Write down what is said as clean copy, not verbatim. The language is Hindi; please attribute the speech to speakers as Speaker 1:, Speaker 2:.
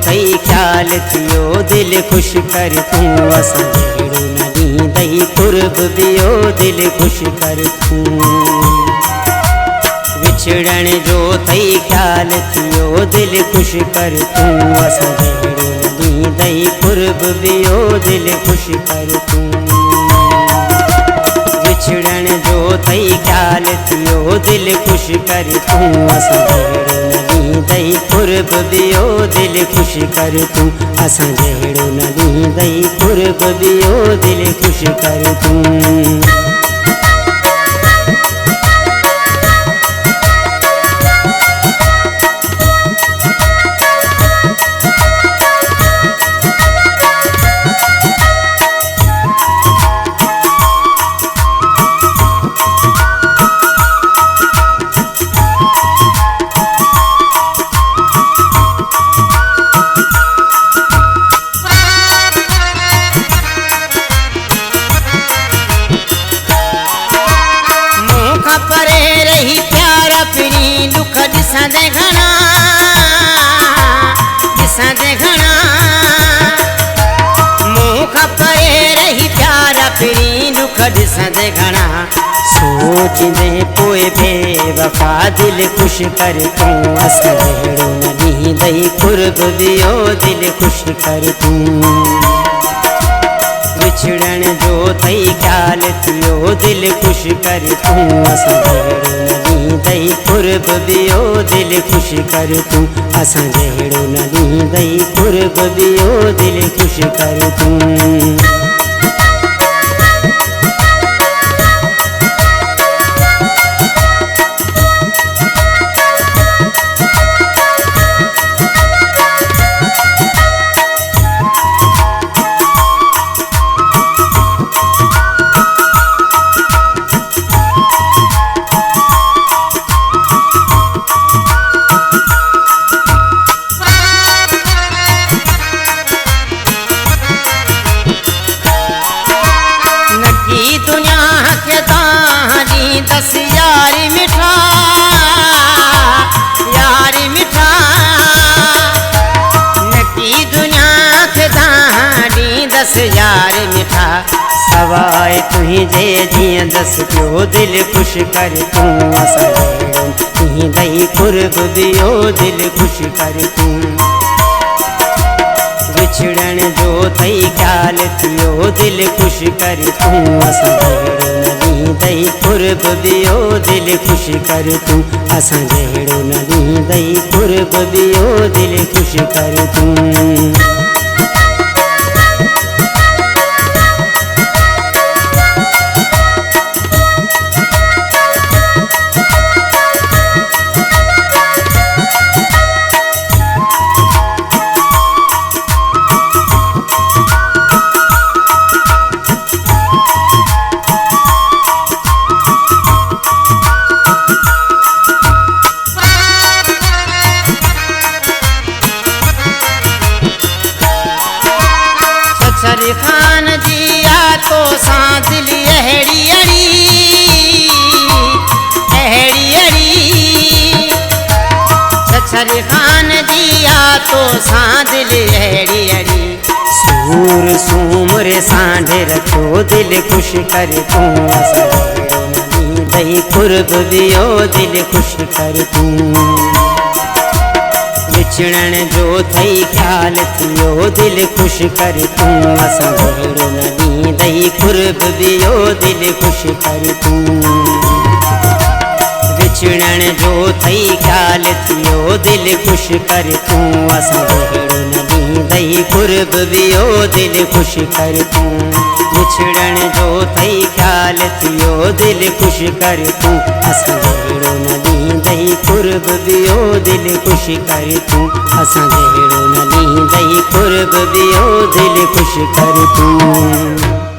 Speaker 1: थई ख्याल थियो दिल खुश कर तूं असां जहिड़ो न ॾींदई कुर्ब ॿियो दिल खुश कर तूं। विछड़ण जो थई ख्याल थियो दिल खुश कर तूं असां जहिड़ो न ॾींदई कुर्ब ॿियो दिल खुश कर तूं। विछड़ण जो थई ख्याल थियो दिल खुश कर तूं असां जहिड़ो न ॾींदई कुर्ब ॿियो दिल खुश कर तूं असां जहिड़ो न ॾींदई कुर्ब ॿियो दिल खुश कर तूं।
Speaker 2: ॾिसंदे घणा मूं खां परे रही प्यार पिरी दुख ॾिसंदे घणा।
Speaker 1: सोचदे पोइ बेवफा दिल खुश कर तूं असां जहिड़ो न ॾींदई कुर्ब ॿियो दिल खुश कर तूं। विछड़ण जो थई ख्याल थियो दिल खुश कर तूं असां जहिड़ो न ॾींदई कुर्ब ॿियो दिल खुश कर तूं असां जहिड़ो न ॾींदई कुर्ब ॿियो दिल खुश कर तूं।
Speaker 2: दस यारी मिठा नकी दुनिया के दाड़ी दस यार मिठा।
Speaker 1: सवाए तुंहिंजे जीअं दस पियो दिल खुश कर तूं असां जहिड़ो ॾींदई कुर्ब ॿियो दिल खुश कर तूं। विछड़ण जो थई ख्याल थियो दिल खुश कर तूं असां जहिड़ो न ॾींदई कुर्ब ॿियो दिल खुश कर तूं असां जहिड़ो न ॾींदई कुर्ब ॿियो दिल खुश कर तूं।
Speaker 2: छछरी खान जिया तो सां दिल अहिड़ी अड़ी छछरी खान जिया तो सां दिल अहिड़ी अड़ी।
Speaker 1: सूर सूमर सांढे रखो दिल खुश कर तूं असां जहिड़ो न ॾींदई कुर्ब ॿियो दिल खुश कर तूं। विछड़ण जो थई ख्याल थियो दिल खुश कर तूं असां जहिड़ो न ॾींदई कुर्ब ॿियो दिल खुश कर तूं। विछड़ण जो थई ख्याल थियो दिल खुश कर तूं असां जहिड़ो न ॾींदई कुर्ब ॿियो दिल खुश कर तूं। विछड़ण जो थई ख्याल थियो दिल खुश कर तूं असां जहिड़ो न ॾींदई कुर्ब ॿियो दिल खुश कर तूं असां जहिड़ो न ॾींदई कुर्ब ॿियो दिल खुश कर तूं।